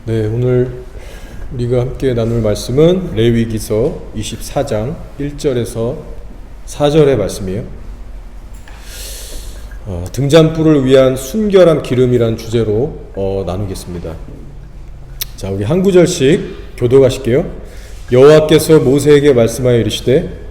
네, 오늘 우리가 함께 나눌 말씀은 레위기서 24장 1절에서 4절의 말씀이에요. 등잔불을 위한 순결한 기름이란 주제로 나누겠습니다. 자, 우리 한 구절씩 교독하실게요. 여호와께서 모세에게 말씀하여 이르시되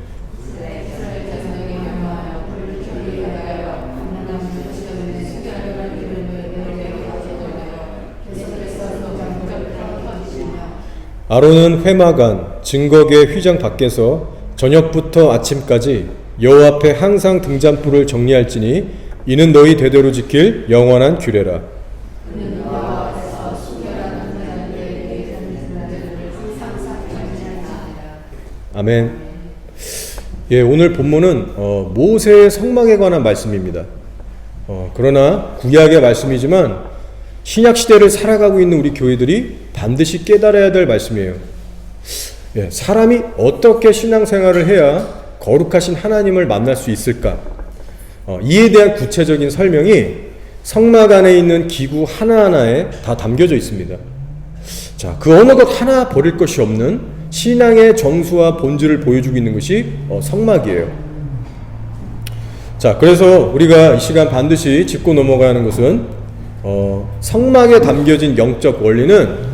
아론은 회막안 증거궤 휘장 밖에서 저녁부터 아침까지 여호와 앞에 항상 등잔불을 정리할지니 이는 너희 대대로 지킬 영원한 규례라. 아멘. 예, 오늘 본문은 모세의 성막에 관한 말씀입니다. 그러나 구약의 말씀이지만 신약 시대를 살아가고 있는 우리 교회들이 반드시 깨달아야 될 말씀이에요. 예, 사람이 어떻게 신앙생활을 해야 거룩하신 하나님을 만날 수 있을까? 이에 대한 구체적인 설명이 성막 안에 있는 기구 하나하나에 다 담겨져 있습니다. 자, 그 어느 것 하나 버릴 것이 없는 신앙의 정수와 본질을 보여주고 있는 것이 성막이에요. 자, 그래서 우리가 이 시간 반드시 짚고 넘어가야 하는 것은 성막에 담겨진 영적 원리는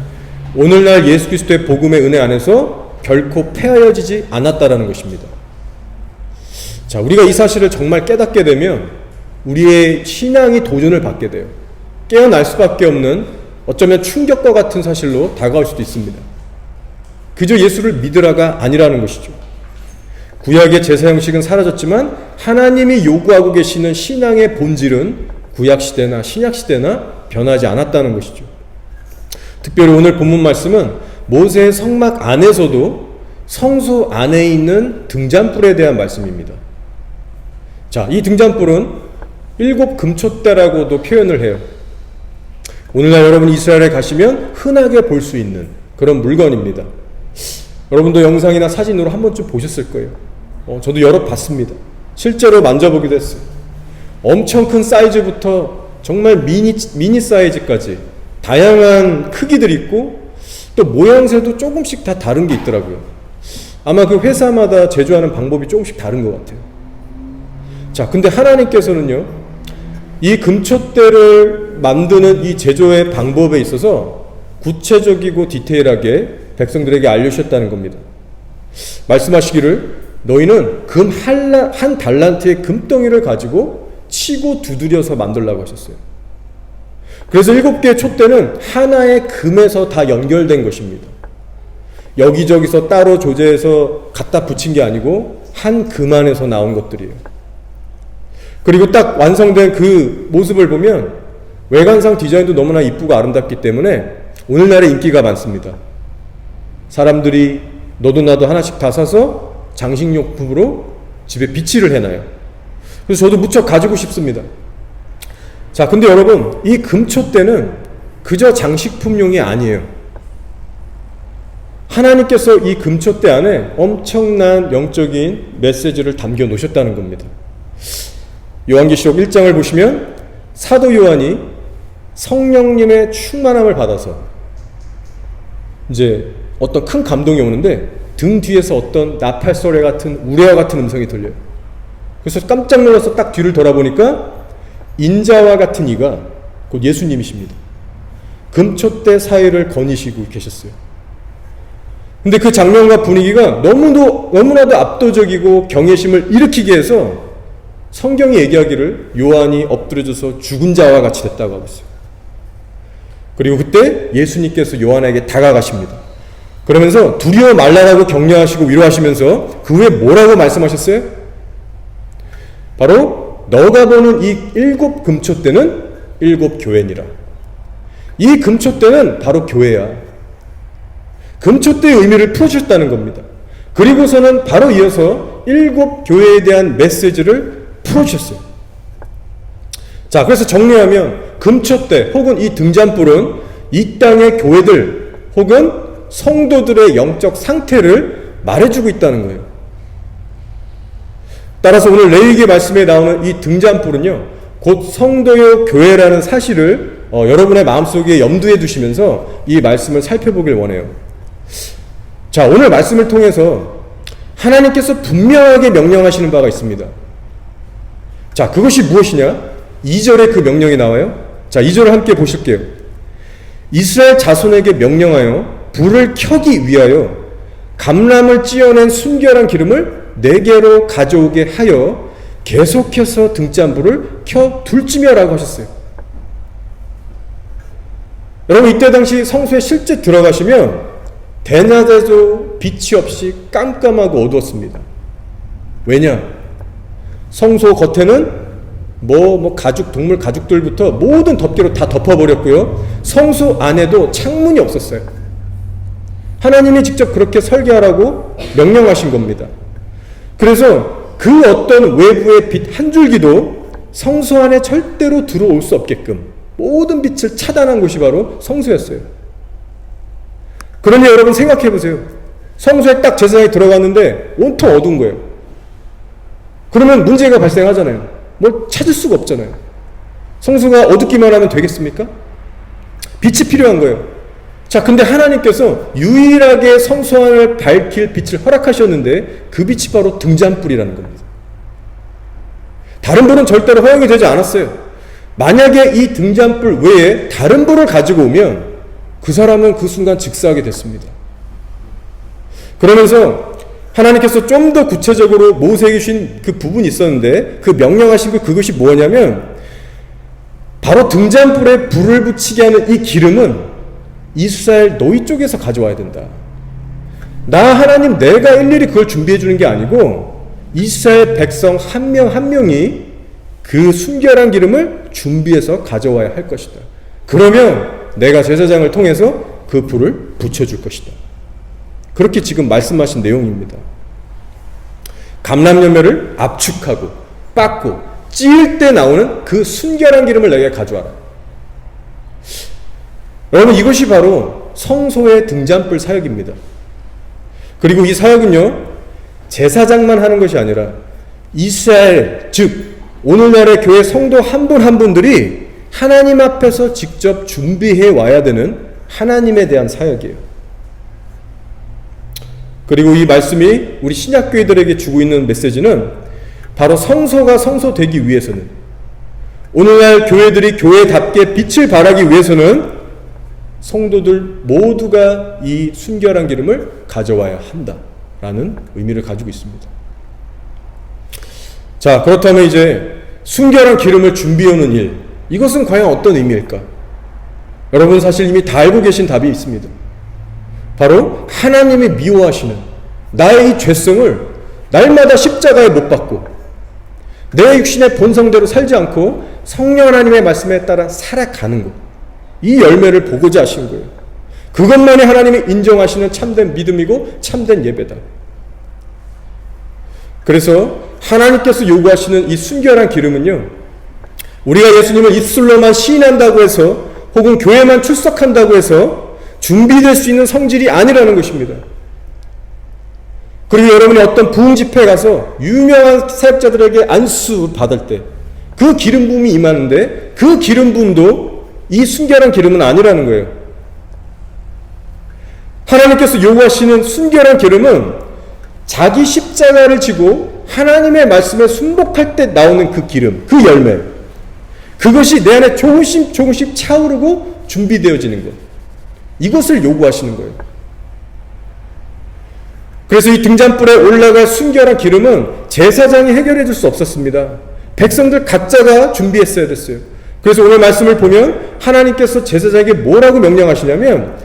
오늘날 예수 그리스도의 복음의 은혜 안에서 결코 폐하여지지 않았다라는 것입니다. 자, 우리가 이 사실을 정말 깨닫게 되면 우리의 신앙이 도전을 받게 돼요. 깨어날 수밖에 없는 어쩌면 충격과 같은 사실로 다가올 수도 있습니다. 그저 예수를 믿으라가 아니라는 것이죠. 구약의 제사 형식은 사라졌지만 하나님이 요구하고 계시는 신앙의 본질은 구약시대나 신약시대나 변하지 않았다는 것이죠. 특별히 오늘 본문 말씀은 모세의 성막 안에서도 성소 안에 있는 등잔불에 대한 말씀입니다. 자, 이 등잔불은 7 금촛대라고도 표현을 해요. 오늘날 여러분 이스라엘에 가시면 흔하게 볼 수 있는 그런 물건입니다. 여러분도 영상이나 사진으로 한 번쯤 보셨을 거예요. 저도 여러 봤습니다. 실제로 만져보기도 했어요. 엄청 큰 사이즈부터 정말 미니 사이즈까지 다양한 크기들이 있고 또 모양새도 조금씩 다 다른 게 있더라고요. 아마 그 회사마다 제조하는 방법이 조금씩 다른 것 같아요. 자, 근데 하나님께서는요, 이 금촛대를 만드는 이 제조의 방법에 있어서 구체적이고 디테일하게 백성들에게 알려주셨다는 겁니다. 말씀하시기를 너희는 금 한 달란트의 금덩이를 가지고 치고 두드려서 만들라고 하셨어요. 그래서 7개의 촛대는 하나의 금에서 다 연결된 것입니다. 여기저기서 따로 조제해서 갖다 붙인 게 아니고 한 금 안에서 나온 것들이에요. 그리고 딱 완성된 그 모습을 보면 외관상 디자인도 너무나 이쁘고 아름답기 때문에 오늘날에 인기가 많습니다. 사람들이 너도 나도 하나씩 다 사서 장식용품으로 집에 비치를 해놔요. 그래서 저도 무척 가지고 싶습니다. 자, 근데 여러분, 이 금촛대는 그저 장식품용이 아니에요. 하나님께서 이 금촛대 안에 엄청난 영적인 메시지를 담겨 놓으셨다는 겁니다. 요한계시록 1장을 보시면 사도 요한이 성령님의 충만함을 받아서 이제 어떤 큰 감동이 오는데 등 뒤에서 어떤 나팔 소리 같은 우레와 같은 음성이 들려요. 그래서 깜짝 놀라서 딱 뒤를 돌아보니까 인자와 같은 이가 곧 예수님이십니다. 금촛대 사이를 거니시고 계셨어요. 근데 그 장면과 분위기가 너무나도 압도적이고 경외심을 일으키게 해서 성경이 얘기하기를 요한이 엎드려져서 죽은 자와 같이 됐다고 하고 있어요. 그리고 그때 예수님께서 요한에게 다가가십니다. 그러면서 두려워 말라라고 격려하시고 위로하시면서 그 후에 뭐라고 말씀하셨어요? 바로 너가 보는 이 7 금촛대는 7 교회니라. 이 금촛대는 바로 교회야. 금촛대의 의미를 풀어주셨다는 겁니다. 그리고서는 바로 이어서 7 교회에 대한 메시지를 풀어주셨어요. 자, 그래서 정리하면 금촛대 혹은 이 등잔불은 이 땅의 교회들 혹은 성도들의 영적 상태를 말해주고 있다는 거예요. 따라서 오늘 레위기 말씀에 나오는 이 등잔불은요, 곧 성도요 교회라는 사실을 여러분의 마음속에 염두에 두시면서 이 말씀을 살펴보길 원해요. 자, 오늘 말씀을 통해서 하나님께서 분명하게 명령하시는 바가 있습니다. 자, 그것이 무엇이냐? 2절에 그 명령이 나와요. 자, 2절을 함께 보실게요. 이스라엘 자손에게 명령하여 불을 켜기 위하여 감람을 찧어낸 순결한 기름을 내게로 가져오게 하여 계속해서 등잔불을 켜 둘지며라고 하셨어요. 여러분, 이때 당시 성소에 실제 들어가시면 대낮에도 빛이 없이 깜깜하고 어두웠습니다. 왜냐? 성소 겉에는 가죽, 동물 가죽들부터 모든 덮개로 다 덮어버렸고요. 성소 안에도 창문이 없었어요. 하나님이 직접 그렇게 설계하라고 명령하신 겁니다. 그래서 그 어떤 외부의 빛 한 줄기도 성소 안에 절대로 들어올 수 없게끔 모든 빛을 차단한 곳이 바로 성소였어요. 그러니 여러분 생각해 보세요. 성소에 딱 제사장이 들어갔는데 온통 어두운 거예요. 그러면 문제가 발생하잖아요. 뭘 찾을 수가 없잖아요. 성소가 어둡기만 하면 되겠습니까? 빛이 필요한 거예요. 자, 근데 하나님께서 유일하게 성소 안을 밝힐 빛을 허락하셨는데 그 빛이 바로 등잔불이라는 겁니다. 다른 불은 절대로 허용이 되지 않았어요. 만약에 이 등잔불 외에 다른 불을 가지고 오면 그 사람은 그 순간 즉사하게 됐습니다. 그러면서 하나님께서 좀 더 구체적으로 모세에게 주신 그 부분이 있었는데 그 명령하신 그것이 뭐냐면 바로 등잔불에 불을 붙이게 하는 이 기름은 이스라엘 너희 쪽에서 가져와야 된다. 나 하나님 내가 일일이 그걸 준비해 주는 게 아니고 이스라엘 백성 한 명 한 명이 그 순결한 기름을 준비해서 가져와야 할 것이다. 그러면 내가 제사장을 통해서 그 불을 붙여줄 것이다. 그렇게 지금 말씀하신 내용입니다. 감람열매를 압축하고 빻고 찌을 때 나오는 그 순결한 기름을 내게 가져와라. 여러분, 이것이 바로 성소의 등잔불 사역입니다. 그리고 이 사역은요, 제사장만 하는 것이 아니라 이스라엘, 즉 오늘날의 교회 성도 한 분 한 분들이 하나님 앞에서 직접 준비해 와야 되는 하나님에 대한 사역이에요. 그리고 이 말씀이 우리 신약교회들에게 주고 있는 메시지는 바로 성소가 성소되기 위해서는, 오늘날 교회들이 교회답게 빛을 발하기 위해서는 성도들 모두가 이 순결한 기름을 가져와야 한다라는 의미를 가지고 있습니다. 자, 그렇다면 이제 순결한 기름을 준비해오는 일, 이것은 과연 어떤 의미일까? 여러분 사실 이미 다 알고 계신 답이 있습니다. 바로 하나님이 미워하시는 나의 이 죄성을 날마다 십자가에 못 박고 내 육신의 본성대로 살지 않고 성령 하나님의 말씀에 따라 살아가는 것, 이 열매를 보고자 하신 거예요. 그것만이 하나님이 인정하시는 참된 믿음이고 참된 예배다. 그래서 하나님께서 요구하시는 이 순결한 기름은요, 우리가 예수님을 입술로만 시인한다고 해서 혹은 교회만 출석한다고 해서 준비될 수 있는 성질이 아니라는 것입니다. 그리고 여러분이 어떤 부흥 집회에 가서 유명한 사역자들에게 안수 받을 때 그 기름 부음이 임하는데 그 기름 부음도 이 순결한 기름은 아니라는 거예요. 하나님께서 요구하시는 순결한 기름은 자기 십자가를 지고 하나님의 말씀에 순복할 때 나오는 그 기름, 그 열매, 그것이 내 안에 조금씩 조금씩 차오르고 준비되어지는 것, 이것을 요구하시는 거예요. 그래서 이 등잔불에 올라갈 순결한 기름은 제사장이 해결해 줄 수 없었습니다. 백성들 각자가 준비했어야 됐어요. 그래서 오늘 말씀을 보면 하나님께서 제사장에게 뭐라고 명령하시냐면,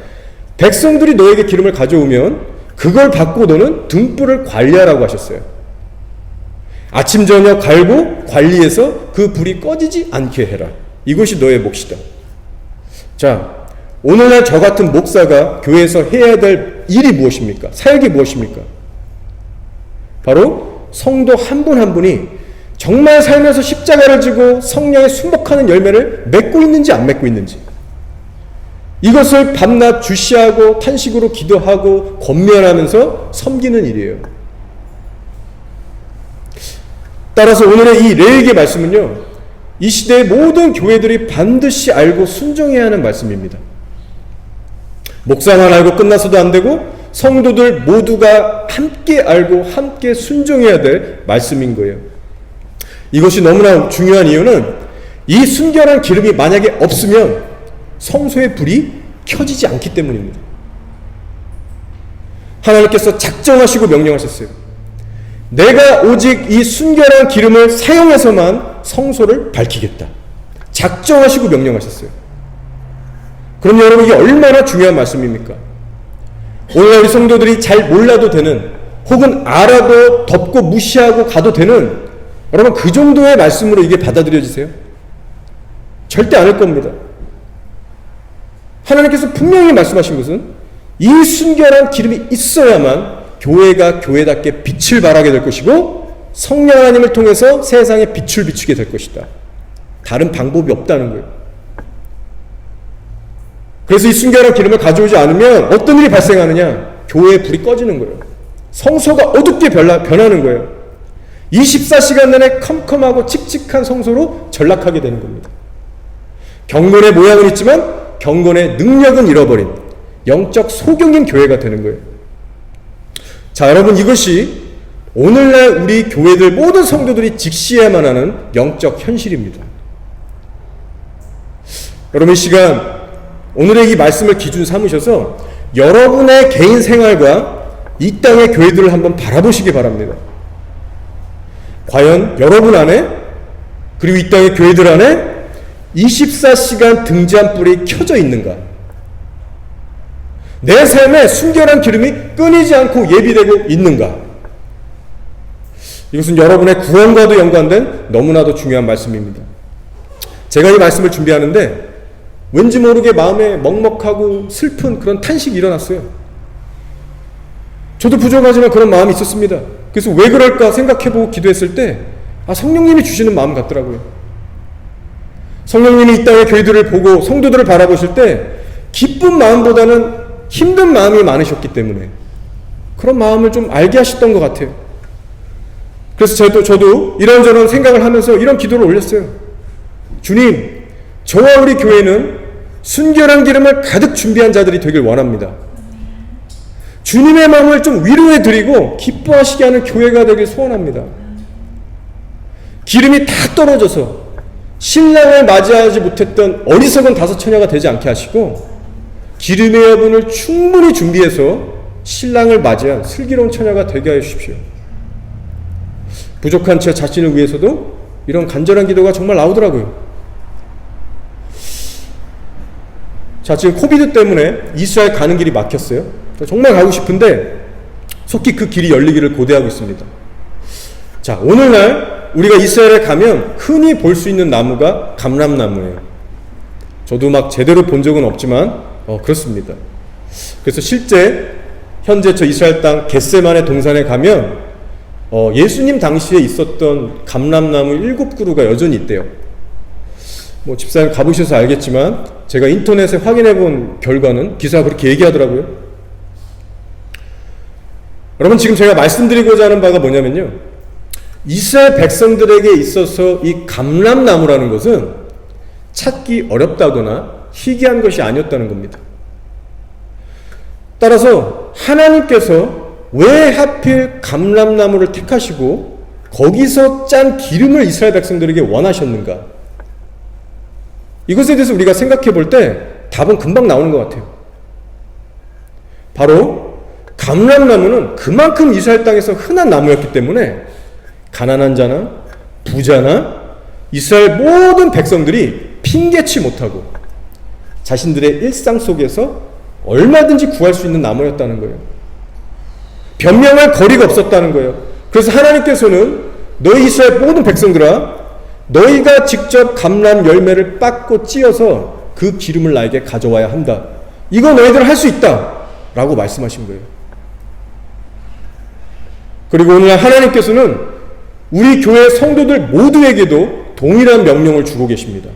백성들이 너에게 기름을 가져오면 그걸 받고 너는 등불을 관리하라고 하셨어요. 아침 저녁 갈고 관리해서 그 불이 꺼지지 않게 해라. 이것이 너의 몫이다. 자, 오늘날 저 같은 목사가 교회에서 해야 될 일이 무엇입니까? 사역이 무엇입니까? 바로 성도 한 분 한 분이 정말 살면서 십자가를 지고 성령에 순복하는 열매를 맺고 있는지 안 맺고 있는지, 이것을 밤낮 주시하고 탄식으로 기도하고 권면하면서 섬기는 일이에요. 따라서 오늘의 이 레위기 말씀은요, 이 시대의 모든 교회들이 반드시 알고 순종해야 하는 말씀입니다. 목사만 알고 끝나서도 안 되고 성도들 모두가 함께 알고 함께 순종해야 될 말씀인 거예요. 이것이 너무나 중요한 이유는 이 순결한 기름이 만약에 없으면 성소의 불이 켜지지 않기 때문입니다. 하나님께서 작정하시고 명령하셨어요. 내가 오직 이 순결한 기름을 사용해서만 성소를 밝히겠다. 작정하시고 명령하셨어요. 그럼 여러분, 이게 얼마나 중요한 말씀입니까? 오늘날 우리 성도들이 잘 몰라도 되는, 혹은 알아도 덮고 무시하고 가도 되는, 여러분 그 정도의 말씀으로 이게 받아들여지세요? 절대 않을 겁니다. 하나님께서 분명히 말씀하신 것은 이 순결한 기름이 있어야만 교회가 교회답게 빛을 발하게 될 것이고 성령 하나님을 통해서 세상에 빛을 비추게 될 것이다. 다른 방법이 없다는 거예요. 그래서 이 순결한 기름을 가져오지 않으면 어떤 일이 발생하느냐? 교회의 불이 꺼지는 거예요. 성소가 어둡게 변하는 거예요. 24시간 내내 컴컴하고 칙칙한 성소로 전락하게 되는 겁니다. 경건의 모양은 있지만 경건의 능력은 잃어버린 영적 소경인 교회가 되는 거예요. 자, 여러분, 이것이 오늘날 우리 교회들 모든 성도들이 직시해야만 하는 영적 현실입니다. 여러분, 이 시간 오늘의 이 말씀을 기준 삼으셔서 여러분의 개인 생활과 이 땅의 교회들을 한번 바라보시기 바랍니다. 과연 여러분 안에, 그리고 이 땅의 교회들 안에 24시간 등잔불이 켜져 있는가? 내 삶에 순결한 기름이 끊이지 않고 예비되고 있는가? 이것은 여러분의 구원과도 연관된 너무나도 중요한 말씀입니다. 제가 이 말씀을 준비하는데 왠지 모르게 마음에 먹먹하고 슬픈 그런 탄식이 일어났어요. 저도 부족하지만 그런 마음이 있었습니다. 그래서 왜 그럴까 생각해보고 기도했을 때 성령님이 주시는 마음 같더라고요. 성령님이 이 땅의 교회들을 보고 성도들을 바라보실 때 기쁜 마음보다는 힘든 마음이 많으셨기 때문에 그런 마음을 좀 알게 하셨던 것 같아요. 그래서 저도 이런저런 생각을 하면서 이런 기도를 올렸어요. 주님, 저와 우리 교회는 순결한 기름을 가득 준비한 자들이 되길 원합니다. 주님의 마음을 좀 위로해 드리고 기뻐하시게 하는 교회가 되길 소원합니다. 기름이 다 떨어져서 신랑을 맞이하지 못했던 어리석은 다섯 처녀가 되지 않게 하시고 기름의 여분을 충분히 준비해서 신랑을 맞이한 슬기로운 처녀가 되게 하여 주십시오. 부족한 제 자신을 위해서도 이런 간절한 기도가 정말 나오더라고요. 자, 지금 코비드 때문에 이스라엘 가는 길이 막혔어요. 정말 가고 싶은데 속히 그 길이 열리기를 고대하고 있습니다. 자, 오늘날 우리가 이스라엘에 가면 흔히 볼 수 있는 나무가 감람나무예요. 저도 막 제대로 본 적은 없지만 그렇습니다. 그래서 실제 현재 저 이스라엘 땅 겟세만의 동산에 가면 예수님 당시에 있었던 감람나무 7그루가 여전히 있대요. 뭐 집사님 가보셔서 알겠지만 제가 인터넷에 확인해 본 결과는 기사가 그렇게 얘기하더라고요. 여러분, 지금 제가 말씀드리고자 하는 바가 뭐냐면요, 이스라엘 백성들에게 있어서 이 감람나무라는 것은 찾기 어렵다거나 희귀한 것이 아니었다는 겁니다. 따라서 하나님께서 왜 하필 감람나무를 택하시고 거기서 짠 기름을 이스라엘 백성들에게 원하셨는가? 이것에 대해서 우리가 생각해 볼 때 답은 금방 나오는 것 같아요. 바로 감람나무는 그만큼 이스라엘 땅에서 흔한 나무였기 때문에 가난한 자나 부자나 이스라엘 모든 백성들이 핑계치 못하고 자신들의 일상 속에서 얼마든지 구할 수 있는 나무였다는 거예요. 변명할 거리가 없었다는 거예요. 그래서 하나님께서는 너희 이스라엘 모든 백성들아, 너희가 직접 감람 열매를 빻고 찧어서 그 기름을 나에게 가져와야 한다. 이거 너희들 할 수 있다 라고 말씀하신 거예요. 그리고 오늘 하나님께서는 우리 교회 성도들 모두에게도 동일한 명령을 주고 계십니다.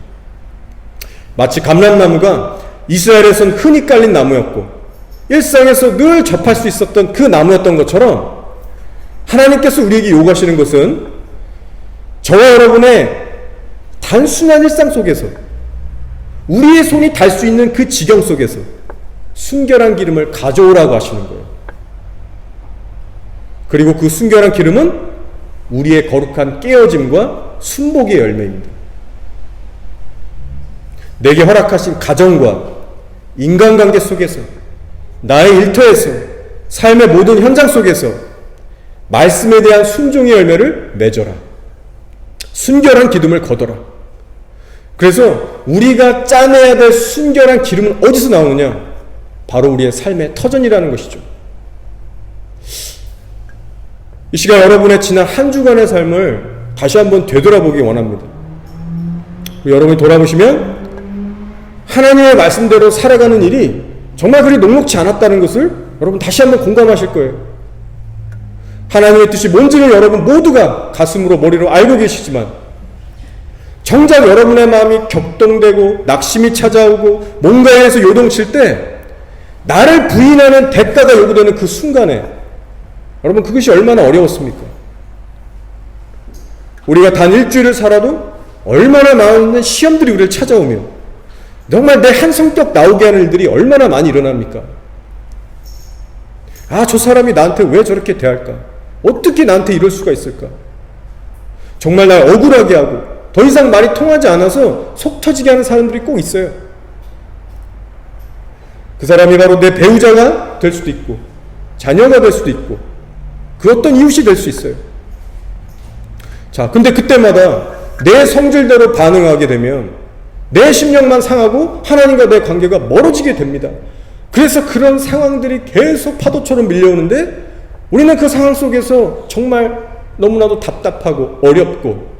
마치 감람나무가 이스라엘에선 흔히 깔린 나무였고 일상에서 늘 접할 수 있었던 그 나무였던 것처럼 하나님께서 우리에게 요구하시는 것은 저와 여러분의 단순한 일상 속에서 우리의 손이 닿을 수 있는 그 지경 속에서 순결한 기름을 가져오라고 하시는 거예요. 그리고 그 순결한 기름은 우리의 거룩한 깨어짐과 순복의 열매입니다. 내게 허락하신 가정과 인간관계 속에서, 나의 일터에서, 삶의 모든 현장 속에서 말씀에 대한 순종의 열매를 맺어라. 순결한 기름을 거둬라. 그래서 우리가 짜내야 될 순결한 기름은 어디서 나오느냐? 바로 우리의 삶의 터전이라는 것이죠. 이 시간 여러분의 지난 한 주간의 삶을 다시 한번 되돌아보기 원합니다. 여러분이 돌아보시면 하나님의 말씀대로 살아가는 일이 정말 그리 녹록지 않았다는 것을 여러분 다시 한번 공감하실 거예요. 하나님의 뜻이 뭔지를 여러분 모두가 가슴으로 머리로 알고 계시지만 정작 여러분의 마음이 격동되고 낙심이 찾아오고 뭔가에 대해서 요동칠 때 나를 부인하는 대가가 요구되는 그 순간에 여러분 그것이 얼마나 어려웠습니까? 우리가 단 일주일을 살아도 얼마나 많은 시험들이 우리를 찾아오며 정말 내 한 성격 나오게 하는 일들이 얼마나 많이 일어납니까? 아, 저 사람이 나한테 왜 저렇게 대할까? 어떻게 나한테 이럴 수가 있을까? 정말 날 억울하게 하고 더 이상 말이 통하지 않아서 속 터지게 하는 사람들이 꼭 있어요. 그 사람이 바로 내 배우자가 될 수도 있고 자녀가 될 수도 있고 그 어떤 이웃이 될 수 있어요. 자, 근데 그때마다 내 성질대로 반응하게 되면 내 심령만 상하고 하나님과 내 관계가 멀어지게 됩니다. 그래서 그런 상황들이 계속 파도처럼 밀려오는데 우리는 그 상황 속에서 정말 너무나도 답답하고 어렵고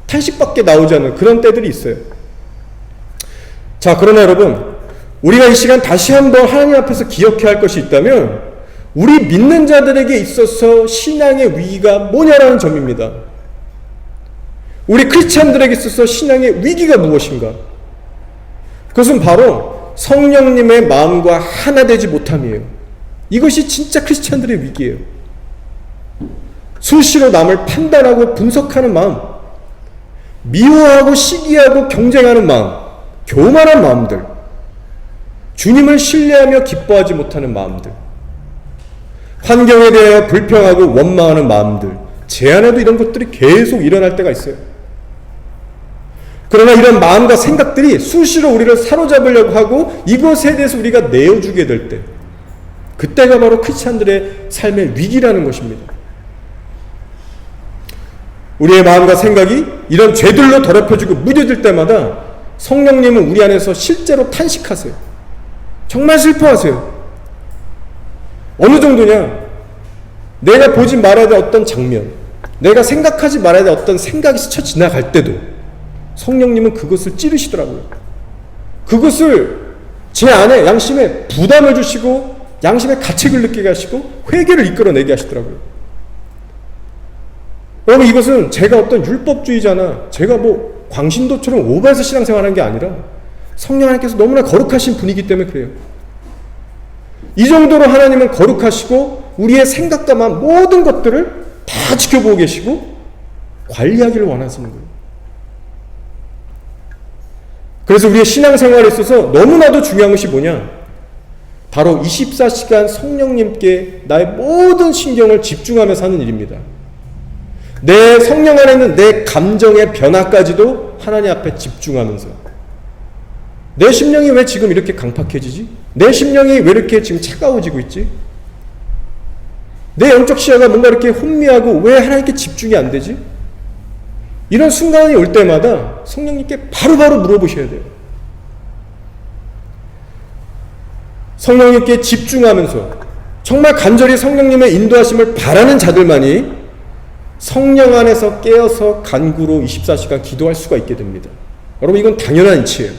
탄식밖에 나오지 않는 그런 때들이 있어요. 자, 그러나 여러분, 우리가 이 시간 다시 한번 하나님 앞에서 기억해야 할 것이 있다면 우리 믿는 자들에게 있어서 신앙의 위기가 뭐냐라는 점입니다. 우리 크리스찬들에게 있어서 신앙의 위기가 무엇인가? 그것은 바로 성령님의 마음과 하나 되지 못함이에요. 이것이 진짜 크리스찬들의 위기예요. 수시로 남을 판단하고 분석하는 마음, 미워하고 시기하고 경쟁하는 마음, 교만한 마음들, 주님을 신뢰하며 기뻐하지 못하는 마음들, 환경에 대하여 불평하고 원망하는 마음들, 제 안에도 이런 것들이 계속 일어날 때가 있어요. 그러나 이런 마음과 생각들이 수시로 우리를 사로잡으려고 하고 이것에 대해서 우리가 내어주게 될 때, 그때가 바로 크리스찬들의 삶의 위기라는 것입니다. 우리의 마음과 생각이 이런 죄들로 더럽혀지고 무뎌질 때마다 성령님은 우리 안에서 실제로 탄식하세요. 정말 슬퍼하세요. 어느 정도냐? 내가 보지 말아야 될 어떤 장면, 내가 생각하지 말아야 될 어떤 생각이 스쳐 지나갈 때도 성령님은 그것을 찌르시더라고요. 그것을 제 안에 양심에 부담을 주시고 양심의 가책을 느끼게 하시고 회개를 이끌어내게 하시더라고요. 여러분, 이것은 제가 어떤 율법주의자나 제가 뭐 광신도처럼 오버해서 신앙생활한 게 아니라 성령 하나님께서 너무나 거룩하신 분이기 때문에 그래요. 이 정도로 하나님은 거룩하시고 우리의 생각과 마음 모든 것들을 다 지켜보고 계시고 관리하기를 원하시는 거예요. 그래서 우리의 신앙생활에 있어서 너무나도 중요한 것이 뭐냐? 바로 24시간 성령님께 나의 모든 신경을 집중하면서 하는 일입니다. 내 성령 안에 있는 내 감정의 변화까지도 하나님 앞에 집중하면서 내 심령이 왜 지금 이렇게 강팍해지지? 내 심령이 왜 이렇게 지금 차가워지고 있지? 내 영적 시야가 뭔가 이렇게 혼미하고 왜 하나님께 집중이 안 되지? 이런 순간이 올 때마다 성령님께 바로바로 물어보셔야 돼요. 성령님께 집중하면서 정말 간절히 성령님의 인도하심을 바라는 자들만이 성령 안에서 깨어서 간구로 24시간 기도할 수가 있게 됩니다. 여러분, 이건 당연한 이치예요.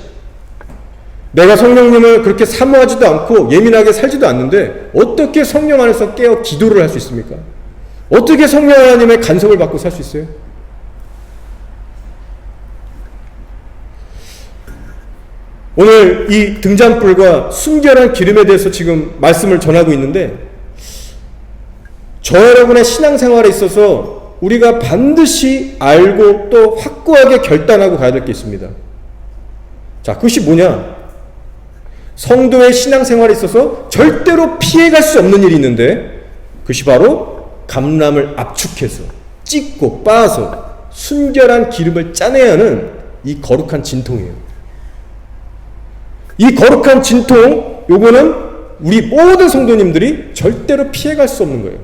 내가 성령님을 그렇게 사모하지도 않고 예민하게 살지도 않는데 어떻게 성령 안에서 깨어 기도를 할 수 있습니까? 어떻게 성령 하나님의 간섭을 받고 살 수 있어요? 오늘 이 등잔불과 순결한 기름에 대해서 지금 말씀을 전하고 있는데 저 여러분의 신앙생활에 있어서 우리가 반드시 알고 또 확고하게 결단하고 가야 될 게 있습니다. 자, 그것이 뭐냐? 성도의 신앙생활에 있어서 절대로 피해갈 수 없는 일이 있는데, 그것이 바로 감람을 압축해서 찢고 빻아서 순결한 기름을 짜내야 하는 이 거룩한 진통이에요. 이 거룩한 진통, 요거는 우리 모든 성도님들이 절대로 피해갈 수 없는 거예요.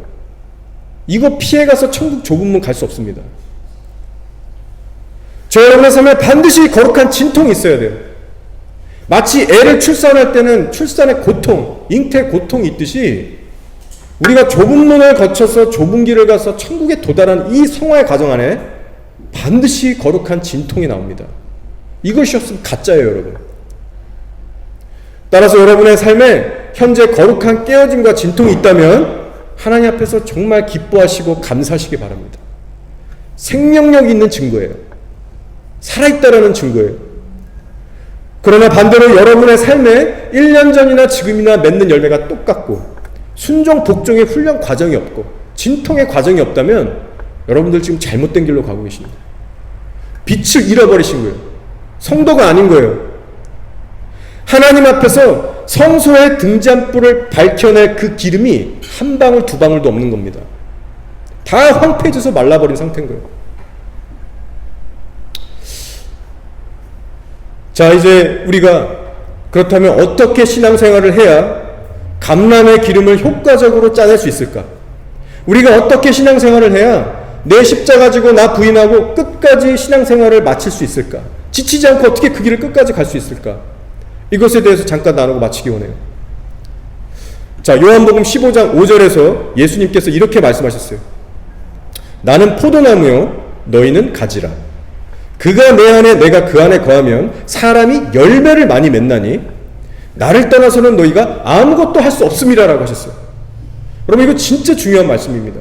이거 피해가서 천국 좁은 문 갈 수 없습니다. 저 여러분의 삶에 반드시 거룩한 진통이 있어야 돼요. 마치 애를 출산할 때는 출산의 고통, 잉태 고통이 있듯이 우리가 좁은 문을 거쳐서 좁은 길을 가서 천국에 도달하는 이 성화의 과정 안에 반드시 거룩한 진통이 나옵니다. 이것이 없으면 가짜예요, 여러분. 따라서 여러분의 삶에 현재 거룩한 깨어짐과 진통이 있다면 하나님 앞에서 정말 기뻐하시고 감사하시기 바랍니다. 생명력 있는 증거예요. 살아있다라는 증거예요. 그러나 반대로 여러분의 삶에 1년 전이나 지금이나 맺는 열매가 똑같고 순종 복종의 훈련 과정이 없고 진통의 과정이 없다면 여러분들 지금 잘못된 길로 가고 계십니다. 빛을 잃어버리신 거예요. 성도가 아닌 거예요. 하나님 앞에서 성소의 등잔불을 밝혀낼 그 기름이 한 방울 두 방울도 없는 겁니다. 다 황폐해져서 말라버린 상태인 거예요. 자, 이제 우리가 그렇다면 어떻게 신앙생활을 해야 감람의 기름을 효과적으로 짜낼 수 있을까? 우리가 어떻게 신앙생활을 해야 내 십자가 지고 나 부인하고 끝까지 신앙생활을 마칠 수 있을까? 지치지 않고 어떻게 그 길을 끝까지 갈 수 있을까? 이것에 대해서 잠깐 나누고 마치기 원해요. 자, 요한복음 15장 5절에서 예수님께서 이렇게 말씀하셨어요. 나는 포도나무요 너희는 가지라. 그가 내 안에 내가 그 안에 거하면 사람이 열매를 많이 맺나니 나를 떠나서는 너희가 아무것도 할 수 없음이라라고 하셨어요. 여러분, 이거 진짜 중요한 말씀입니다.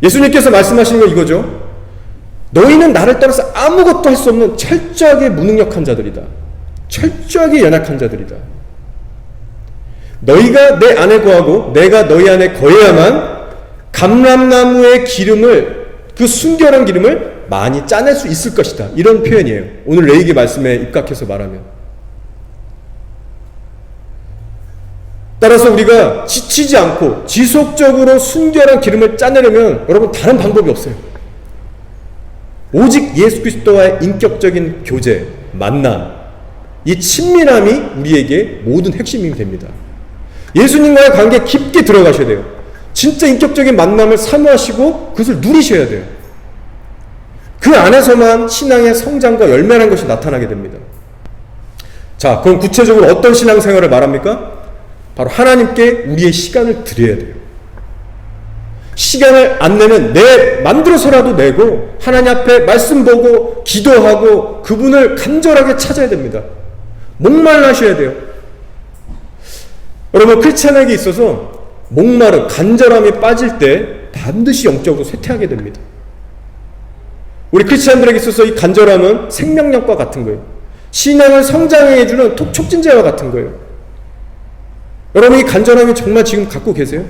예수님께서 말씀하시는 건 이거죠. 너희는 나를 떠나서 아무것도 할 수 없는 철저하게 무능력한 자들이다. 철저하게 연약한 자들이다. 너희가 내 안에 거하고 내가 너희 안에 거해야만 감람나무의 기름을, 그 순결한 기름을 많이 짜낼 수 있을 것이다. 이런 표현이에요. 오늘 레위기 말씀에 입각해서 말하면. 따라서 우리가 지치지 않고 지속적으로 순결한 기름을 짜내려면 여러분 다른 방법이 없어요. 오직 예수 그리스도와의 인격적인 교제, 만남, 이 친밀함이 우리에게 모든 핵심이 됩니다. 예수님과의 관계에 깊게 들어가셔야 돼요. 진짜 인격적인 만남을 사모하시고 그것을 누리셔야 돼요. 그 안에서만 신앙의 성장과 열매라는 것이 나타나게 됩니다. 자, 그럼 구체적으로 어떤 신앙생활을 말합니까? 바로 하나님께 우리의 시간을 드려야 돼요. 시간을 안 내면 만들어서라도 내고 하나님 앞에 말씀 보고 기도하고 그분을 간절하게 찾아야 됩니다. 목말라셔야 돼요. 여러분, 크리스찬에게 있어서 목마름, 간절함이 빠질 때 반드시 영적으로 쇠퇴하게 됩니다. 우리 크리스찬들에게 있어서 이 간절함은 생명력과 같은 거예요. 신앙을 성장해주는 촉진제와 같은 거예요. 여러분, 이 간절함이 정말 지금 갖고 계세요?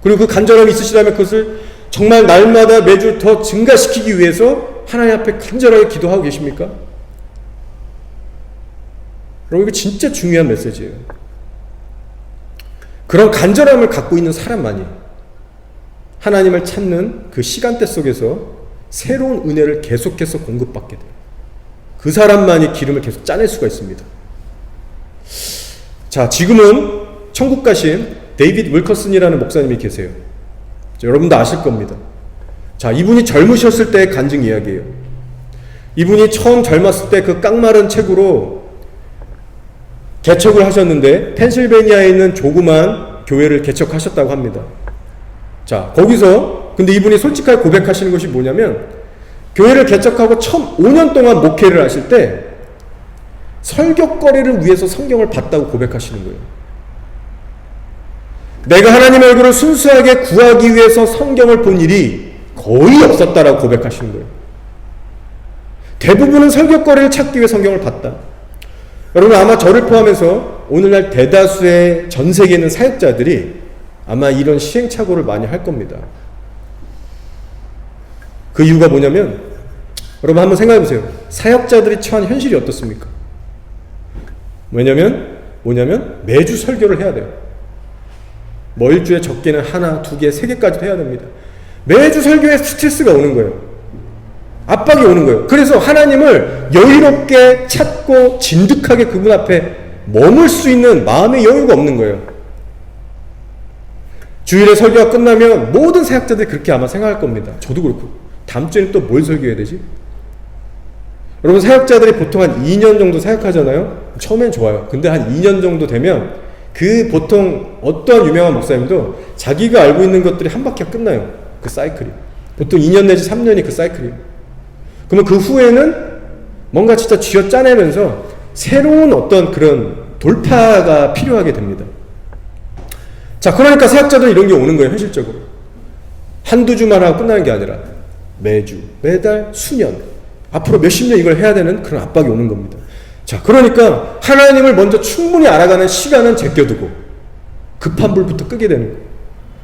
그리고 그 간절함이 있으시다면 그것을 정말 날마다 매주 더 증가시키기 위해서 하나님 앞에 간절하게 기도하고 계십니까? 여러분, 이거 진짜 중요한 메시지예요. 그런 간절함을 갖고 있는 사람만이 하나님을 찾는 그 시간대 속에서 새로운 은혜를 계속해서 공급받게 돼요. 그 사람만이 기름을 계속 짜낼 수가 있습니다. 자, 지금은 천국 가신 데이비드 윌커슨이라는 목사님이 계세요. 자, 여러분도 아실 겁니다. 자, 이분이 젊으셨을 때의 간증 이야기예요. 이분이 처음 젊었을 때 그 깡마른 책으로 개척을 하셨는데 펜실베니아에 있는 조그만 교회를 개척하셨다고 합니다. 자, 거기서 근데 이분이 솔직하게 고백하시는 것이 뭐냐면 교회를 개척하고 처음 5년 동안 목회를 하실 때 설교거리를 위해서 성경을 봤다고 고백하시는 거예요. 내가 하나님의 얼굴을 순수하게 구하기 위해서 성경을 본 일이 거의 없었다라고 고백하시는 거예요. 대부분은 설교거리를 찾기 위해 성경을 봤다. 여러분, 아마 저를 포함해서 오늘날 대다수의 전 세계에 있는 사역자들이 아마 이런 시행착오를 많이 할 겁니다. 그 이유가 뭐냐면, 여러분 한번 생각해 보세요. 사역자들이 처한 현실이 어떻습니까? 뭐냐면 매주 설교를 해야 돼요. 뭐 일주에 적게는 하나, 두 개, 세 개까지도 해야 됩니다. 매주 설교에 스트레스가 오는 거예요. 압박이 오는 거예요. 그래서 하나님을 여유롭게 찾고 진득하게 그분 앞에 머물 수 있는 마음의 여유가 없는 거예요. 주일에 설교가 끝나면 모든 사역자들이 그렇게 아마 생각할 겁니다. 저도 그렇고. 다음 주에는 또 뭘 설교해야 되지? 여러분, 사역자들이 보통 한 2년 정도 사역하잖아요. 처음엔 좋아요. 근데 한 2년 정도 되면 그 보통 어떠한 유명한 목사님도 자기가 알고 있는 것들이 한 바퀴가 끝나요. 그 사이클이. 보통 2년 내지 3년이 그 사이클이에요. 그러면 그 후에는 뭔가 진짜 쥐어 짜내면서 새로운 어떤 그런 돌파가 필요하게 됩니다. 자, 그러니까 사역자들은 이런 게 오는 거예요. 현실적으로. 한두 주만 하고 끝나는 게 아니라 매주, 매달, 수년, 앞으로 몇십 년 이걸 해야 되는 그런 압박이 오는 겁니다. 자, 그러니까 하나님을 먼저 충분히 알아가는 시간은 제껴두고 급한 불부터 끄게 되는 거예요.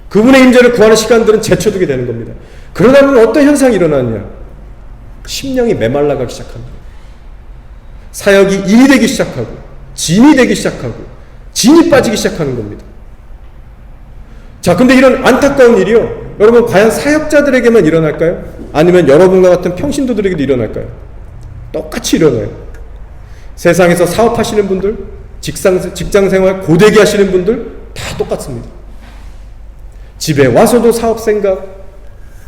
그분의 임재를 구하는 시간들은 제쳐두게 되는 겁니다. 그러다 보면 어떤 현상이 일어나느냐? 심령이 메말라가기 시작합니다. 사역이 일이 되기 시작하고 진이 되기 시작하고 진이 빠지기 시작하는 겁니다. 자, 근데 이런 안타까운 일이요, 여러분, 과연 사역자들에게만 일어날까요? 아니면 여러분과 같은 평신도들에게도 일어날까요? 똑같이 일어나요. 세상에서 사업하시는 분들, 직장생활 고되게 하시는 분들 다 똑같습니다. 집에 와서도 사업 생각,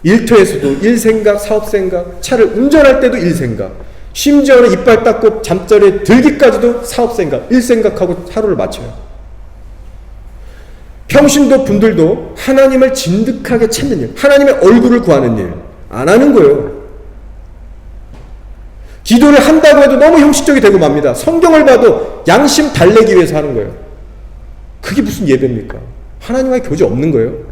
일터에서도 일 생각, 사업 생각, 차를 운전할 때도 일 생각, 심지어는 이빨 닦고 잠자리에 들기까지도 사업 생각, 일 생각하고 하루를 마쳐요. 평신도 분들도 하나님을 진득하게 찾는 일, 하나님의 얼굴을 구하는 일 안 하는 거예요. 기도를 한다고 해도 너무 형식적이 되고 맙니다. 성경을 봐도 양심 달래기 위해서 하는 거예요. 그게 무슨 예배입니까? 하나님과의 교제 없는 거예요.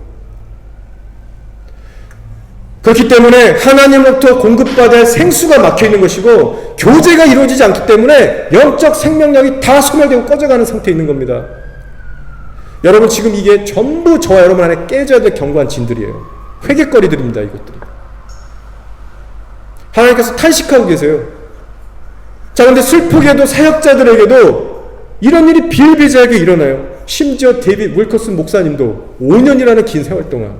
그렇기 때문에 하나님으로부터 공급받을 생수가 막혀있는 것이고 교제가 이루어지지 않기 때문에 영적 생명력이 다 소멸되고 꺼져가는 상태에 있는 겁니다. 여러분, 지금 이게 전부 저와 여러분 안에 깨져야 될 견고한 진들이에요. 회개거리들입니다. 이것들이. 하나님께서 탄식하고 계세요. 자, 근데 슬프게도 사역자들에게도 이런 일이 비일비재하게 일어나요. 심지어 데이빗 윌커슨 목사님도 5년이라는 긴 세월 동안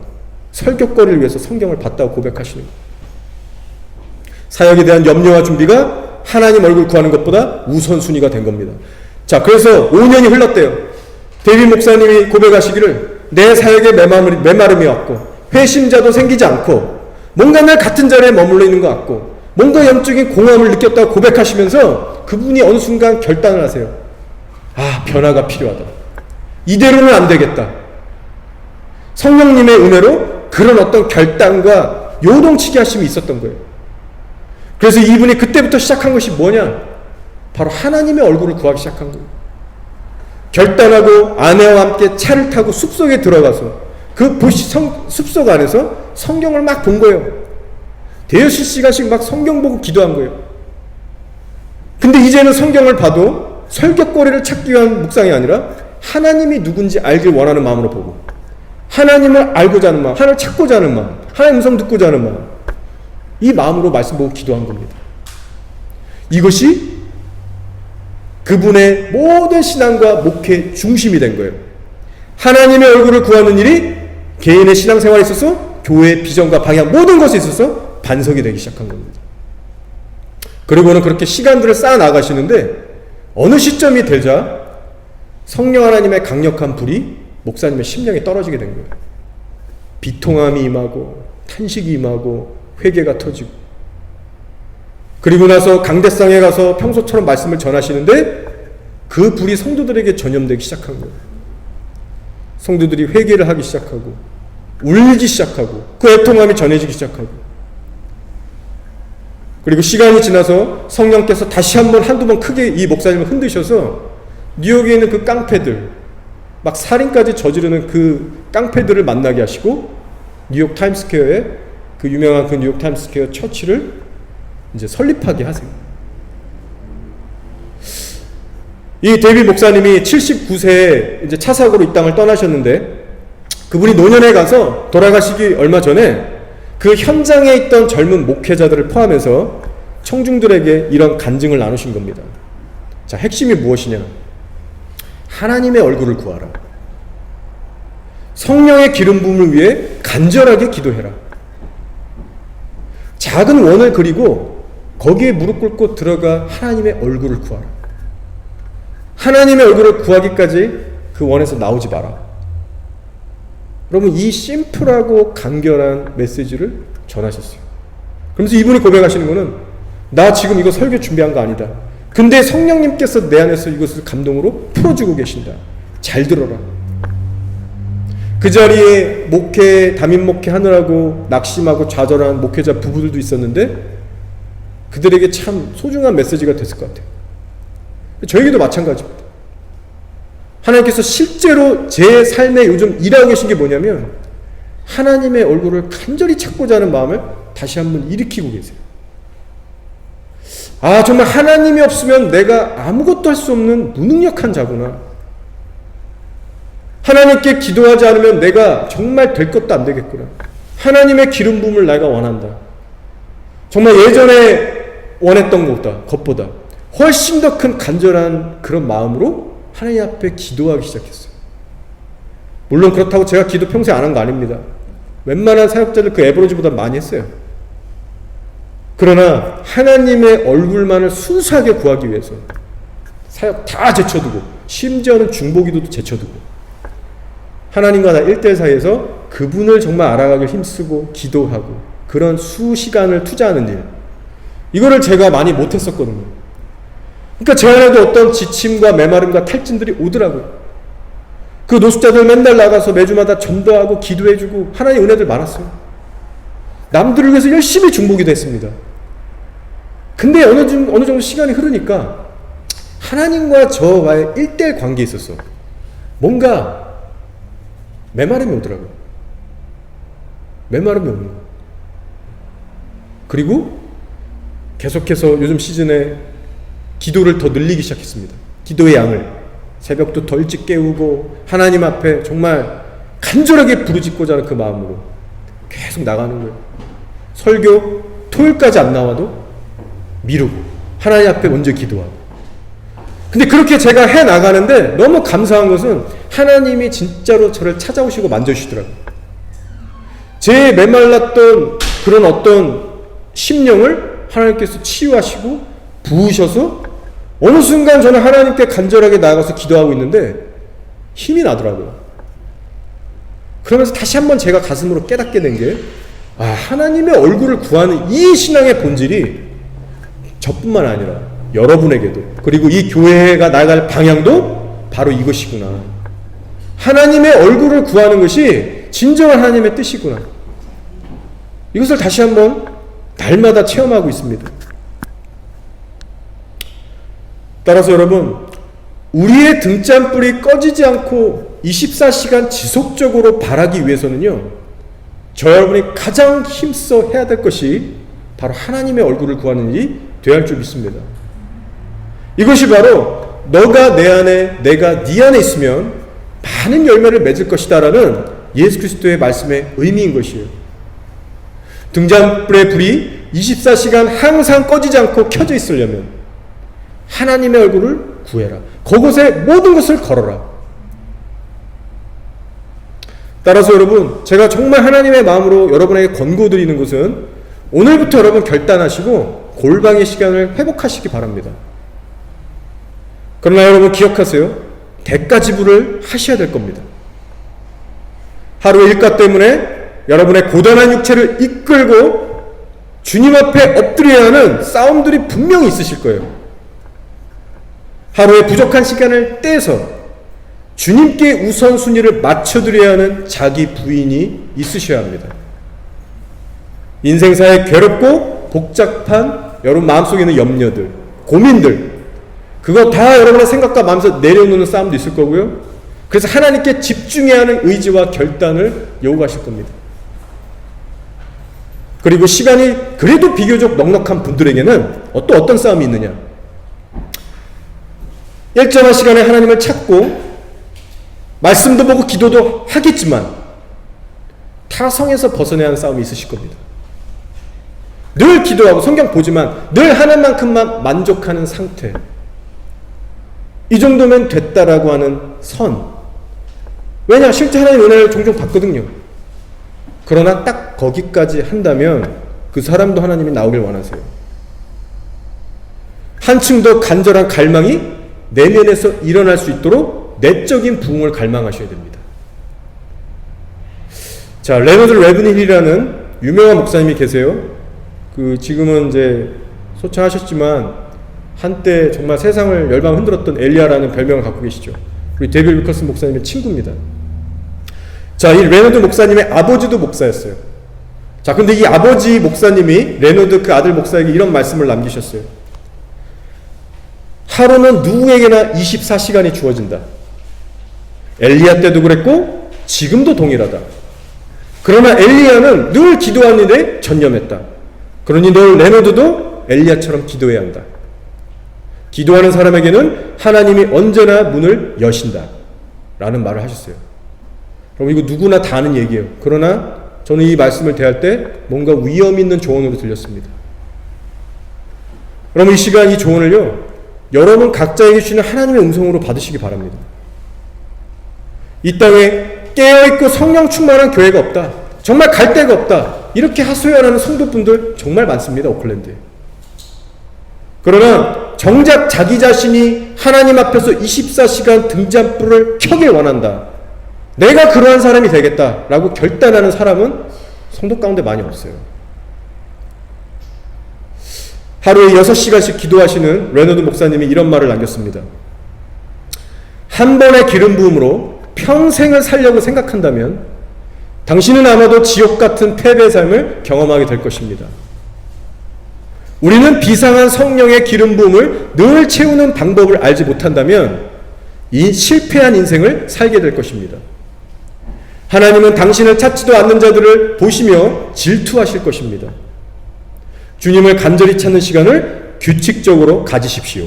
설교거리를 위해서 성경을 봤다고 고백하시는 거예요. 사역에 대한 염려와 준비가 하나님 얼굴 구하는 것보다 우선순위가 된 겁니다. 자, 그래서 5년이 흘렀대요. 데이빗 목사님이 고백하시기를, 내 사역에 메마름이 왔고 회심자도 생기지 않고 뭔가 늘 같은 자리에 머물러 있는 것 같고 뭔가 영적인 공허함을 느꼈다고 고백하시면서 그분이 어느 순간 결단을 하세요. 아, 변화가 필요하다. 이대로는 안 되겠다. 성령님의 은혜로 그런 어떤 결단과 요동치게 하심이 있었던 거예요. 그래서 이분이 그때부터 시작한 것이 뭐냐? 바로 하나님의 얼굴을 구하기 시작한 거예요. 결단하고 아내와 함께 차를 타고 숲속에 들어가서 그 숲속 안에서 성경을 막 본 거예요. 대여섯 시간씩 막 성경 보고 기도한 거예요. 근데 이제는 성경을 봐도 설교거리를 찾기 위한 묵상이 아니라 하나님이 누군지 알길 원하는 마음으로 보고 하나님을 알고자 하는 마음, 하나님을 찾고자 하는 마음, 하나님의 음성 듣고자 하는 마음, 이 마음으로 말씀 보고 기도한 겁니다. 이것이 그분의 모든 신앙과 목회 중심이 된 거예요. 하나님의 얼굴을 구하는 일이 개인의 신앙생활에 있어서 교회의 비전과 방향 모든 것에 있어서 반석이 되기 시작한 겁니다. 그리고는 그렇게 시간들을 쌓아 나가시는데 어느 시점이 되자 성령 하나님의 강력한 불이 목사님의 심령에 떨어지게 된 거예요. 비통함이 임하고 탄식이 임하고 회개가 터지고, 그리고 나서 강대상에 가서 평소처럼 말씀을 전하시는데 그 불이 성도들에게 전염되기 시작한 거예요. 성도들이 회개를 하기 시작하고 울기 시작하고 그 애통함이 전해지기 시작하고, 그리고 시간이 지나서 성령께서 다시 한두 번 크게 이 목사님을 흔드셔서 뉴욕에 있는 그 깡패들, 막 살인까지 저지르는 그 깡패들을 만나게 하시고 뉴욕 타임스퀘어에 그 유명한 그 뉴욕 타임스퀘어 처치를 이제 설립하게 하세요. 이 데이빗 목사님이 79세에 이제 차 사고로 이 땅을 떠나셨는데 그분이 노년에 가서 돌아가시기 얼마 전에 그 현장에 있던 젊은 목회자들을 포함해서 청중들에게 이런 간증을 나누신 겁니다. 자, 핵심이 무엇이냐? 하나님의 얼굴을 구하라. 성령의 기름 부음을 위해 간절하게 기도해라. 작은 원을 그리고 거기에 무릎 꿇고 들어가 하나님의 얼굴을 구하라. 하나님의 얼굴을 구하기까지 그 원에서 나오지 마라. 여러분, 이 심플하고 간결한 메시지를 전하셨어요. 그러면서 이분이 고백하시는 거는, 나 지금 이거 설교 준비한 거 아니다. 근데 성령님께서 내 안에서 이것을 감동으로 풀어주고 계신다. 잘 들어라. 그 자리에 담임 목회 하느라고 낙심하고 좌절한 목회자 부부들도 있었는데 그들에게 참 소중한 메시지가 됐을 것 같아요. 저에게도 마찬가지입니다. 하나님께서 실제로 제 삶에 요즘 일하고 계신 게 뭐냐면 하나님의 얼굴을 간절히 찾고자 하는 마음을 다시 한번 일으키고 계세요. 아, 정말 하나님이 없으면 내가 아무것도 할 수 없는 무능력한 자구나. 하나님께 기도하지 않으면 내가 정말 될 것도 안 되겠구나. 하나님의 기름 부음을 내가 원한다. 정말 예전에 원했던 것보다 훨씬 더 큰 간절한 그런 마음으로 하나님 앞에 기도하기 시작했어요. 물론 그렇다고 제가 기도 평소에 안 한 거 아닙니다. 웬만한 사역자들 그 에버로지보다 많이 했어요. 그러나 하나님의 얼굴만을 순수하게 구하기 위해서 사역 다 제쳐두고, 심지어는 중보기도도 제쳐두고 하나님과 나 1대1 사이에서 그분을 정말 알아가길 힘쓰고 기도하고 그런 수시간을 투자하는 일, 이거를 제가 많이 못했었거든요. 그러니까 제 안에도 어떤 지침과 메마름과 탈진들이 오더라고요. 그 노숙자들 맨날 나가서 매주마다 전도하고 기도해주고 하나님의 은혜들 많았어요. 남들을 위해서 열심히 중보기도 했습니다. 근데 어느 정도 시간이 흐르니까 하나님과 저와의 1대1 관계에 있어서 뭔가 메마름이 오더라고요. 메마름이 오는 거예요. 그리고 계속해서 요즘 시즌에 기도를 더 늘리기 시작했습니다. 기도의 양을 새벽도 더 일찍 깨우고 하나님 앞에 정말 간절하게 부르짖고자 하는 그 마음으로 계속 나가는 거예요. 설교 토요일까지 안 나와도 미루고 하나님 앞에 먼저 기도하고. 근데 그렇게 제가 해 나가는데 너무 감사한 것은 하나님이 진짜로 저를 찾아오시고 만져주시더라고요. 제 메말랐던 그런 어떤 심령을 하나님께서 치유하시고 부으셔서 어느 순간 저는 하나님께 간절하게 나아가서 기도하고 있는데 힘이 나더라고요. 그러면서 다시 한번 제가 가슴으로 깨닫게 된 게, 아, 하나님의 얼굴을 구하는 이 신앙의 본질이 저뿐만 아니라 여러분에게도, 그리고 이 교회가 나아갈 방향도 바로 이것이구나. 하나님의 얼굴을 구하는 것이 진정한 하나님의 뜻이구나. 이것을 다시 한번 날마다 체험하고 있습니다. 따라서 여러분, 우리의 등잔불이 꺼지지 않고 24시간 지속적으로 바라기 위해서는요, 저 여러분이 가장 힘써 해야 될 것이 바로 하나님의 얼굴을 구하는 일이 되어야 할 줄 믿습니다. 이것이 바로 너가 내 안에, 내가 네 안에 있으면 많은 열매를 맺을 것이다 라는 예수 그리스도의 말씀의 의미인 것이에요. 등잔불의 불이 24시간 항상 꺼지지 않고 켜져 있으려면 하나님의 얼굴을 구해라. 그곳에 모든 것을 걸어라. 따라서 여러분, 제가 정말 하나님의 마음으로 여러분에게 권고드리는 것은 오늘부터 여러분 결단하시고 골방의 시간을 회복하시기 바랍니다. 그러나 여러분 기억하세요. 대가 지불을 하셔야 될 겁니다. 하루의 일과 때문에 여러분의 고단한 육체를 이끌고 주님 앞에 엎드려야 하는 싸움들이 분명히 있으실 거예요. 하루에 부족한 시간을 떼서 주님께 우선순위를 맞춰드려야 하는 자기 부인이 있으셔야 합니다. 인생사에 괴롭고 복잡한 여러분 마음속에 있는 염려들, 고민들, 그거 다 여러분의 생각과 마음에서 내려놓는 싸움도 있을 거고요. 그래서 하나님께 집중해야 하는 의지와 결단을 요구하실 겁니다. 그리고 시간이 그래도 비교적 넉넉한 분들에게는 또 어떤 싸움이 있느냐? 일정한 시간에 하나님을 찾고 말씀도 보고 기도도 하겠지만 타성에서 벗어나야 하는 싸움이 있으실 겁니다. 늘 기도하고 성경 보지만 늘 하는 만큼만 만족하는 상태. 이 정도면 됐다라고 하는 선. 왜냐? 실제 하나님 은혜를 종종 받거든요. 그러나 딱 거기까지 한다면 그 사람도 하나님이 나오길 원하세요. 한층 더 간절한 갈망이 내면에서 일어날 수 있도록 내적인 부흥을 갈망하셔야 됩니다. 자, 레너드 레브닐이라는 유명한 목사님이 계세요. 지금은 이제 소창하셨지만 한때 정말 세상을 열방 흔들었던 엘리야라는 별명을 갖고 계시죠. 우리 데빌 위커슨 목사님의 친구입니다. 자, 이 레너드 목사님의 아버지도 목사였어요. 자, 근데 이 아버지 목사님이 레너드 그 아들 목사에게 이런 말씀을 남기셨어요. 하루는 누구에게나 24시간이 주어진다. 엘리야 때도 그랬고 지금도 동일하다. 그러나 엘리야는 늘 기도하는 일에 전념했다. 그러니 너 레너드도 엘리야처럼 기도해야 한다. 기도하는 사람에게는 하나님이 언제나 문을 여신다 라는 말을 하셨어요. 그럼 이거 누구나 다 아는 얘기예요. 그러나 저는 이 말씀을 대할 때 뭔가 위험 있는 조언으로 들렸습니다. 그럼 이 시간 이 조언을요, 여러분 각자에게 주시는 하나님의 음성으로 받으시기 바랍니다. 이 땅에 깨어있고 성령 충만한 교회가 없다, 정말 갈 데가 없다, 이렇게 하소연하는 성도분들 정말 많습니다. 오클랜드에. 그러나 정작 자기 자신이 하나님 앞에서 24시간 등잔불을 켜길 원한다, 내가 그러한 사람이 되겠다라고 결단하는 사람은 성도 가운데 많이 없어요. 하루에 6시간씩 기도하시는 레너드 목사님이 이런 말을 남겼습니다. 한 번의 기름 부음으로 평생을 살려고 생각한다면 당신은 아마도 지옥 같은 패배의 삶을 경험하게 될 것입니다. 우리는 비상한 성령의 기름 부음을 늘 채우는 방법을 알지 못한다면 이 실패한 인생을 살게 될 것입니다. 하나님은 당신을 찾지도 않는 자들을 보시며 질투하실 것입니다. 주님을 간절히 찾는 시간을 규칙적으로 가지십시오.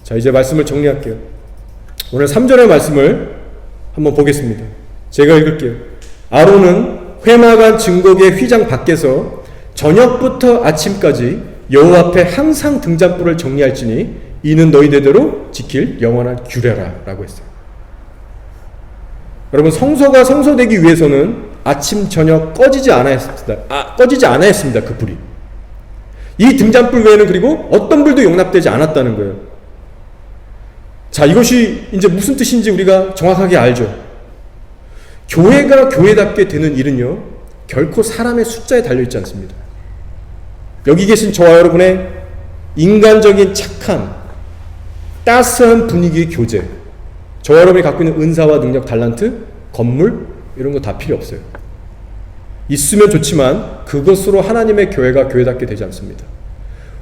자, 이제 말씀을 정리할게요. 오늘 3절의 말씀을 한번 보겠습니다. 제가 읽을게요. 아론은 회막안 증거기의 휘장 밖에서 저녁부터 아침까지 여호와 앞에 항상 등잔불을 정리할지니 이는 너희대로 지킬 영원한 규례라 라고 했어요. 여러분, 성소가 성소되기 위해서는 아침 저녁 꺼지지 않아야 했습니다. 그 불이. 이 등잔불 외에는 그리고 어떤 불도 용납되지 않았다는 거예요. 자, 이것이 이제 무슨 뜻인지 우리가 정확하게 알죠. 교회가 교회답게 되는 일은요, 결코 사람의 숫자에 달려있지 않습니다. 여기 계신 저와 여러분의 인간적인 착함, 따스한 분위기의 교제, 저와 여러분이 갖고 있는 은사와 능력, 달란트, 건물, 이런 거 다 필요 없어요. 있으면 좋지만 그것으로 하나님의 교회가 교회답게 되지 않습니다.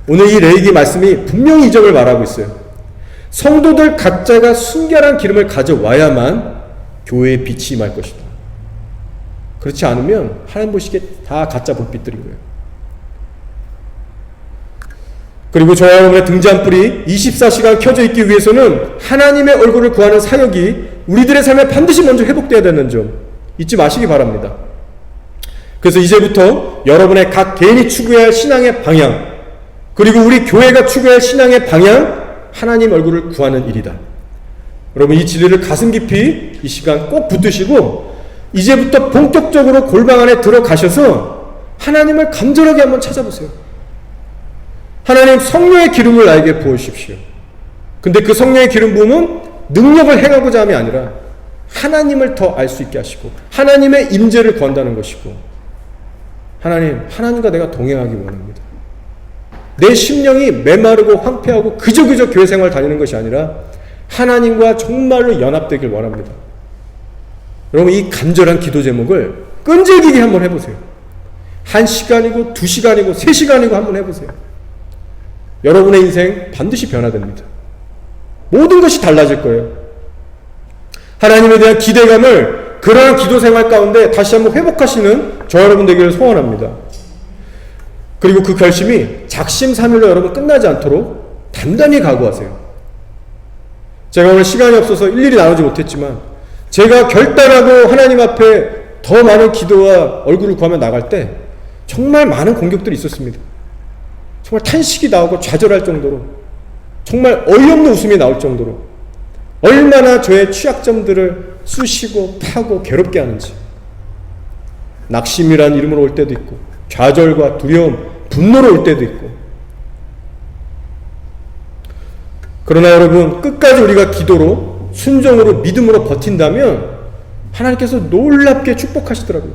오늘 이 레위기 말씀이 분명히 이 점을 말하고 있어요. 성도들 각자가 순결한 기름을 가져와야만 교회의 빛이 임할 것이다. 그렇지 않으면 하나님 보시기에 다 가짜 불빛들인 거예요. 그리고 저와 여러분의 등잔불이 24시간 켜져 있기 위해서는 하나님의 얼굴을 구하는 사역이 우리들의 삶에 반드시 먼저 회복되어야 되는 점 잊지 마시기 바랍니다. 그래서 이제부터 여러분의 각 개인이 추구해야 할 신앙의 방향, 그리고 우리 교회가 추구해야 할 신앙의 방향, 하나님 얼굴을 구하는 일이다. 여러분, 이 진리를 가슴 깊이 이 시간 꼭 붙드시고 이제부터 본격적으로 골방 안에 들어가셔서 하나님을 간절하게 한번 찾아보세요. 하나님, 성령의 기름을 나에게 부어주십시오. 근데 그 성령의 기름 부음은 능력을 행하고자 함이 아니라 하나님을 더 알 수 있게 하시고 하나님의 임재를 구한다는 것이고, 하나님과 내가 동행하기 원합니다. 내 심령이 메마르고 황폐하고 그저 교회 생활 다니는 것이 아니라 하나님과 정말로 연합되길 원합니다. 여러분, 이 간절한 기도 제목을 끈질기게 한번 해보세요. 1시간이고 2시간이고 3시간이고 한번 해보세요. 여러분의 인생 반드시 변화됩니다. 모든 것이 달라질 거예요. 하나님에 대한 기대감을 그러한 기도 생활 가운데 다시 한번 회복하시는 저 여러분 되기를 소원합니다. 그리고 그 결심이 작심삼일로 여러분 끝나지 않도록 단단히 각오하세요. 제가 오늘 시간이 없어서 일일이 나누지 못했지만 제가 결단하고 하나님 앞에 더 많은 기도와 얼굴을 구하며 나갈 때 정말 많은 공격들이 있었습니다. 정말 탄식이 나오고 좌절할 정도로, 정말 어이없는 웃음이 나올 정도로 얼마나 저의 취약점들을 쑤시고 파고 괴롭게 하는지, 낙심이란 이름으로 올 때도 있고 좌절과 두려움, 분노로 올 때도 있고. 그러나 여러분, 끝까지 우리가 기도로, 순종으로, 믿음으로 버틴다면 하나님께서 놀랍게 축복하시더라고요.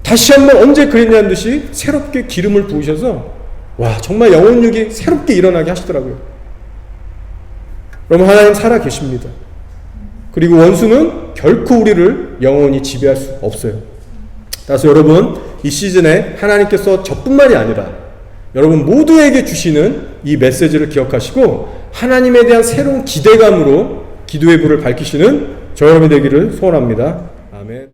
다시 한번 언제 그랬냐는 듯이 새롭게 기름을 부으셔서 와, 정말 영혼육이 새롭게 일어나게 하시더라고요. 여러분, 하나님 살아 계십니다. 그리고 원수는 결코 우리를 영원히 지배할 수 없어요. 따라서 여러분, 이 시즌에 하나님께서 저뿐만이 아니라 여러분 모두에게 주시는 이 메시지를 기억하시고 하나님에 대한 새로운 기대감으로 기도의 불을 밝히시는 저 여러분이 되기를 소원합니다. 아멘.